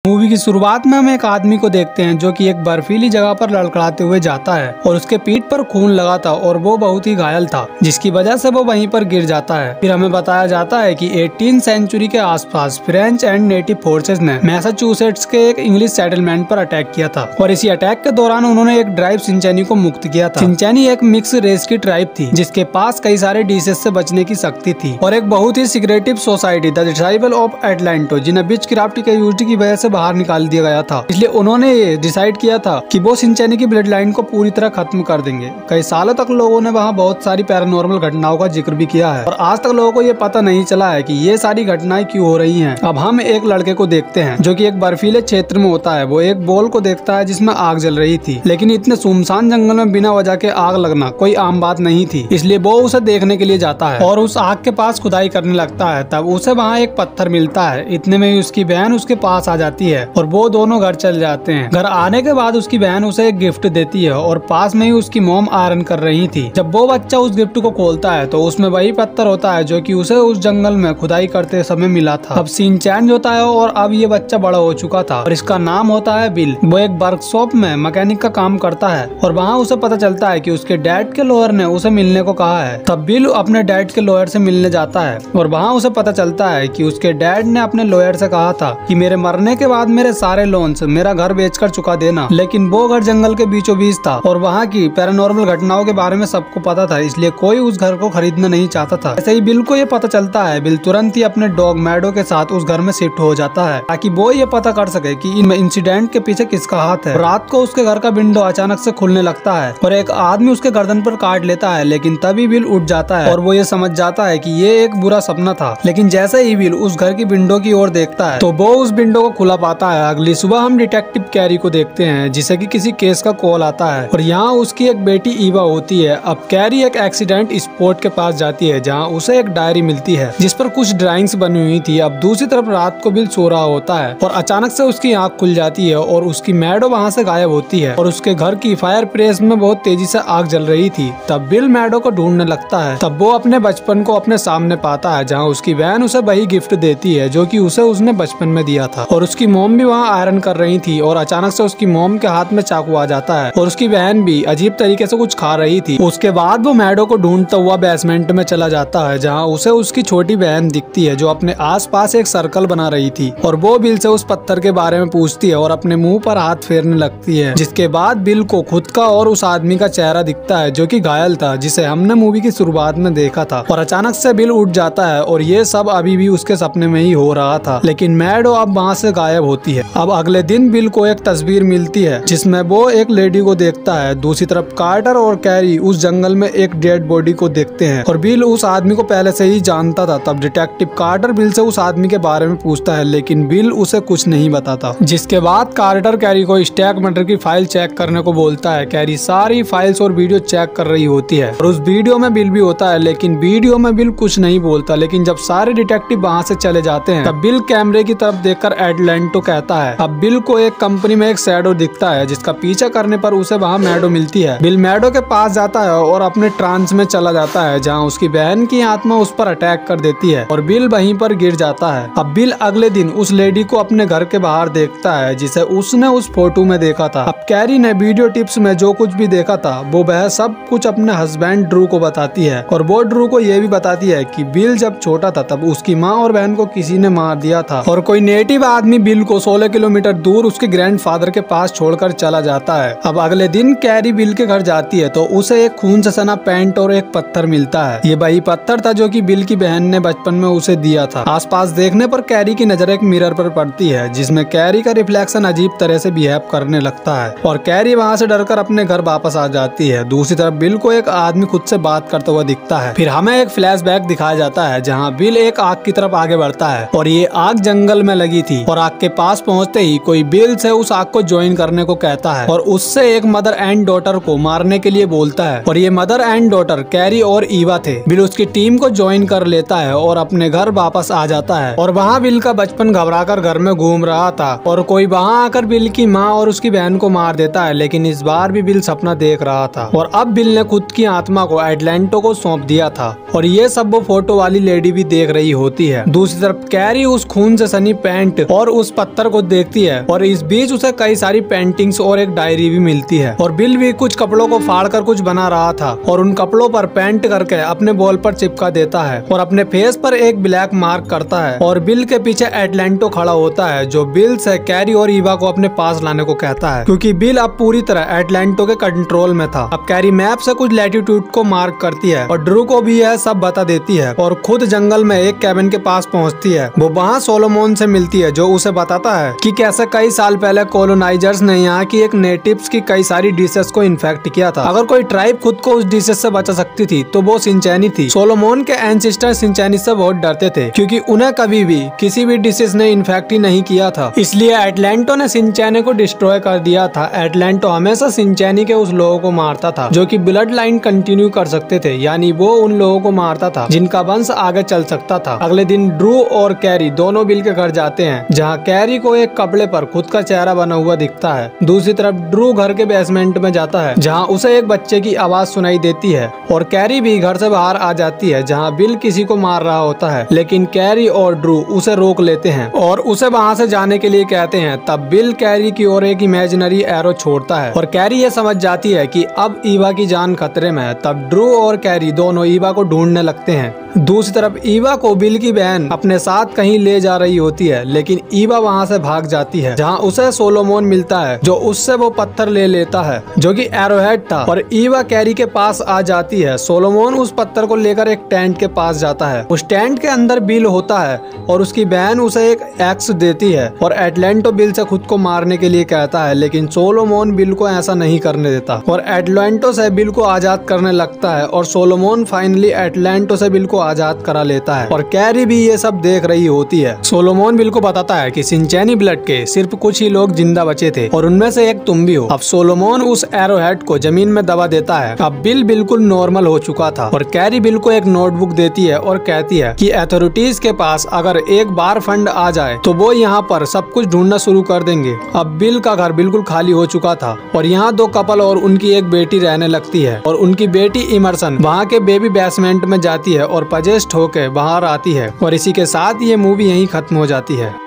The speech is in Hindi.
मूवी की शुरुआत में हम एक आदमी को देखते हैं जो कि एक बर्फीली जगह पर लड़खड़ाते हुए जाता है और उसके पीठ पर खून लगा था और वो बहुत ही घायल था, जिसकी वजह से वो वहीं पर गिर जाता है। फिर हमें बताया जाता है कि 18वीं सेंचुरी के आसपास फ्रेंच एंड नेटिव फोर्सेस ने मैसाचुसेट्स के एक इंग्लिश सेटलमेंट पर अटैक किया था और इसी अटैक के दौरान उन्होंने एक ट्राइब सिंचैनी को मुक्त किया था। सिंचैनी एक मिक्स रेस की ट्राइब थी जिसके पास कई सारे डिसीज से बचने की शक्ति थी और एक बहुत ही secretive society the disciple of एटलांटो, जिन्हें विचक्राफ्ट की यूनिटी की वजह से बाहर निकाल दिया गया था। इसलिए उन्होंने ये डिसाइड किया था कि वो सिंचैनी की ब्लड लाइन को पूरी तरह खत्म कर देंगे। कई सालों तक लोगों ने वहाँ बहुत सारी पैरानॉर्मल घटनाओं का जिक्र भी किया है और आज तक लोगों को ये पता नहीं चला है कि ये सारी घटनाएं क्यों हो रही हैं। अब हम एक लड़के को देखते हैं जो कि एक बर्फीले क्षेत्र में होता है। वो एक बॉल को देखता है जिसमें आग जल रही थी, लेकिन इतने सुनसान जंगल में बिना वजह के आग लगना कोई आम बात नहीं थी। इसलिए वो उसे देखने के लिए जाता है और उस आग के पास खुदाई करने लगता है। तब उसे वहाँ एक पत्थर मिलता है। इतने में ही उसकी बहन उसके पास आ जाती है और वो दोनों घर चल जाते हैं। घर आने के बाद उसकी बहन उसे एक गिफ्ट देती है और पास में ही उसकी मॉम आयरन कर रही थी। जब वो बच्चा उस गिफ्ट को खोलता है तो उसमें वही पत्थर होता है जो कि उसे उस जंगल में खुदाई करते समय मिला था। अब सीन चेंज होता है और अब ये बच्चा बड़ा हो चुका था और इसका नाम होता है बिल। वो एक वर्कशॉप में मैकेनिक का काम करता है और वहाँ उसे पता चलता है कि उसके डैड के लॉयर ने उसे मिलने को कहा है। तब बिल अपने डैड के लॉयर से मिलने जाता है और वहाँ उसे पता चलता है कि उसके डैड ने अपने लॉयर से कहा था कि मेरे मरने के बाद मेरे सारे लोन्स मेरा घर बेचकर चुका देना। लेकिन वो घर जंगल के बीचों बीच था और वहाँ की पैरानॉर्मल घटनाओं के बारे में सबको पता था, इसलिए कोई उस घर को खरीदना नहीं चाहता था। ऐसे ही बिल को ये पता चलता है। बिल तुरंत ही अपने डॉग मैडो के साथ उस घर में शिफ्ट हो जाता है ताकि वो ये पता कर सके कि इन इंसिडेंट के पीछे किसका हाथ है। रात को उसके घर का विंडो अचानक से खुलने लगता है और एक आदमी उसके गर्दन पर काट लेता है, लेकिन तभी बिल उठ जाता है और वो ये समझ जाता है कि ये एक बुरा सपना था। लेकिन जैसे ही बिल उस घर की विंडो की ओर देखता है तो वो उस विंडो को खुला पाता है। अगली सुबह हम डिटेक्टिव कैरी को देखते हैं जिसे कि किसी केस का कॉल आता है और यहाँ उसकी एक बेटी ईवा होती है। अब कैरी एक एक्सीडेंट स्पॉट के पास जाती है जहाँ उसे एक डायरी मिलती है जिस पर कुछ ड्राइंग्स बनी हुई थी। अब दूसरी तरफ रात को बिल सो रहा होता है और अचानक से उसकी आंख खुल जाती है और उसकी मैडो वहाँ से गायब होती है और उसके घर की फायर प्लेस में बहुत तेजी से आग जल रही थी। तब बिल मैडो को ढूंढने लगता है। तब वो अपने बचपन को अपने सामने पाता है जहाँ उसकी बहन उसे वही गिफ्ट देती है जो कि उसे उसने बचपन में दिया था और उसकी मॉम भी वहाँ आयरन कर रही थी और अचानक से उसकी मॉम के हाथ में चाकू आ जाता है और उसकी बहन भी अजीब तरीके से कुछ खा रही थी। उसके बाद वो मैडो को ढूंढता हुआ बेसमेंट में चला जाता है जहाँ उसे उसकी छोटी बहन दिखती है जो अपने आसपास एक सर्कल बना रही थी और वो बिल से उस पत्थर के बारे में पूछती है और अपने मुंह पर हाथ फेरने लगती है। जिसके बाद बिल को खुद का और उस आदमी का चेहरा दिखता है जो कि घायल था, जिसे हमने मूवी की शुरुआत में देखा था। और अचानक से बिल उठ जाता है और ये सब अभी भी उसके सपने में ही हो रहा था, लेकिन मैडो अब वहाँ से गायब होती है। अब अगले दिन बिल को एक तस्वीर मिलती है जिसमें वो एक लेडी को देखता है। दूसरी तरफ कार्टर और कैरी उस जंगल में एक डेड बॉडी को देखते हैं और बिल उस आदमी को पहले से ही जानता था। तब डिटेक्टिव कार्टर बिल से उस आदमी के बारे में पूछता है, लेकिन बिल उसे कुछ नहीं बताता। जिसके बाद कार्टर कैरी को स्टैक मर्डर की फाइल चेक करने को बोलता है। कैरी सारी फाइल्स और वीडियो चेक कर रही होती है और उस वीडियो में बिल भी होता है, लेकिन वीडियो में बिल कुछ नहीं बोलता। लेकिन जब सारे डिटेक्टिव वहाँ से चले जाते हैं तब बिल कैमरे की तरफ देखकर एटलांटो कहता है। अब बिल को एक कंपनी में एक शैडो दिखता है जिसका पीछा करने पर उसे वहाँ मैडो मिलती है। बिल मैडो के पास जाता है और अपने ट्रांस में चला जाता है जहाँ उसकी बहन की आत्मा उस पर अटैक कर देती है और बिल वहीं पर गिर जाता है। अब बिल अगले दिन उस लेडी को अपने घर के बाहर देखता है जिसे उसने उस फोटो में देखा था। अब कैरी ने वीडियो टिप्स में जो कुछ भी देखा था वो वह सब कुछ अपने हस्बैंड ड्रू को बताती है और वो ड्रू को ये भी बताती है कि बिल जब छोटा था तब उसकी माँ और बहन को किसी ने मार दिया था और कोई नेटिव आदमी बिल को 16 किलोमीटर दूर उसके ग्रैंडफादर के पास छोड़कर चला जाता है। अब अगले दिन कैरी बिल के घर जाती है तो उसे एक खून से सना पैंट और एक पत्थर मिलता है। ये वही पत्थर था जो कि बिल की बहन ने बचपन में उसे दिया था। आसपास देखने पर कैरी की नजर एक मिरर पर पड़ती है जिसमें कैरी का रिफ्लेक्शन अजीब तरह से बिहेव करने लगता है और कैरी वहाँ से डरकर अपने घर वापस आ जाती है। दूसरी तरफ बिल को एक आदमी खुद से बात करता हुआ दिखता है। फिर हमें एक फ्लैशबैक दिखाया जाता है जहाँ बिल एक आग की तरफ आगे बढ़ता है और ये आग जंगल में लगी थी और आग के पास पहुँचते ही कोई बिल से उस आग को ज्वाइन करने को कहता है और उससे एक मदर एंड डॉटर को मारने के लिए बोलता है और ये मदर एंड डॉटर कैरी और ईवा थे। बिल उसकी टीम को ज्वाइन कर लेता है और अपने घर वापस आ जाता है और वहाँ बिल का बचपन घबराकर घर में घूम रहा था और कोई वहाँ आकर बिल की माँ और उसकी बहन को मार देता है। लेकिन इस बार भी बिल सपना देख रहा था और अब बिल ने खुद की आत्मा को एटलांटो को सौंप दिया था और ये सब वो फोटो वाली लेडी भी देख रही होती है। दूसरी तरफ कैरी उस खून से सनी पैंट और उस पत्थर को देखती है और इस बीच उसे कई सारी पेंटिंग्स और एक डायरी भी मिलती है। और बिल भी कुछ कपड़ों को फाड़कर कुछ बना रहा था और उन कपड़ों पर पेंट करके अपने बॉल पर चिपका देता है और अपने फेस पर एक ब्लैक मार्क करता है। और बिल के पीछे एटलांटो खड़ा होता है जो बिल से कैरी और ईवा को अपने पास लाने को कहता है, क्योंकि बिल अब पूरी तरह एटलांटो के कंट्रोल में था। अब कैरी मैप से कुछ लैटिट्यूड को मार्क करती है और ड्रू को भी यह सब बता देती है और खुद जंगल में एक कैबिन के पास पहुंचती है। वो वहाँ सोलोमोन से मिलती है जो उसे बताता है कि कैसे कई साल पहले कॉलोनाइजर्स ने यहाँ की एक नेटिव्स की कई सारी डिशेस को इन्फेक्ट किया था। अगर कोई ट्राइब खुद को उस डिशेस से बचा सकती थी तो वो सिंचैनी थी। सोलोमोन के एंसेस्टर सिंचैनी से बहुत डरते थे क्योंकि उन्हें कभी भी किसी भी डिशेस ने इन्फेक्ट ही नहीं किया था, इसलिए एटलांटो ने सिंचैनी को डिस्ट्रॉय कर दिया था। एटलांटो हमेशा सिंचैनी के उस लोगों को मारता था जो कि ब्लड लाइन कंटिन्यू कर सकते थे, यानी वो उन लोगों को मारता था जिनका वंश आगे चल सकता था। अगले दिन ड्रू और कैरी दोनों बिल के घर जाते हैं जहाँ कैरी को एक कपड़े पर खुद का चेहरा बना हुआ दिखता है। दूसरी तरफ ड्रू घर के बेसमेंट में जाता है जहाँ उसे एक बच्चे की आवाज सुनाई देती है और कैरी भी घर से बाहर आ जाती है जहाँ बिल किसी को मार रहा होता है, लेकिन कैरी और ड्रू उसे रोक लेते हैं और उसे वहाँ से जाने के लिए कहते हैं। तब बिल कैरी की ओर एक इमेजिनरी एरो छोड़ता है और कैरी ये समझ जाती है कि अब ईवा की जान खतरे में है। तब ड्रू और कैरी दोनों ईवा को ढूंढने लगते हैं। दूसरी तरफ ईवा को बिल की बहन अपने साथ कहीं ले जा रही होती है, लेकिन ईवा वहाँ से भाग जाती है जहाँ उसे सोलोमोन मिलता है जो उससे वो पत्थर ले लेता है जो कि एरोहेड था और ईवा कैरी के पास आ जाती है। सोलोमोन उस पत्थर को लेकर एक टेंट के पास जाता है। उस टेंट के अंदर बिल होता है और उसकी बहन उसे एक एक्स देती है और एटलांटो बिल से खुद को मारने के लिए कहता है, लेकिन सोलोमोन बिल को ऐसा नहीं करने देता और एटलांटो से बिल को आजाद करने लगता है और सोलोमोन फाइनली एटलांटो से बिल को आजाद करा लेता है और कैरी भी ये सब देख रही होती है। सोलोमोन बिल को बताता है कि सिंचैनी ब्लड के सिर्फ कुछ ही लोग जिंदा बचे थे और उनमें से एक तुम भी हो। अब सोलोमोन उस एरोहेड को जमीन में दबा देता है। अब बिल बिल्कुल नॉर्मल हो चुका था और कैरी बिल को एक नोटबुक देती है और कहती है कि अथॉरिटीज के पास अगर एक बार फंड आ जाए तो वो यहाँ पर सब कुछ ढूंढना शुरू कर देंगे। अब बिल का घर बिल्कुल खाली हो चुका था और यहाँ दो कपल और उनकी एक बेटी रहने लगती है और उनकी बेटी इमर्सन वहाँ के बेबी बेसमेंट में जाती है और पजेस्ट होकर बाहर आती है और इसी के साथ ये मूवी यहीं खत्म हो जाती है।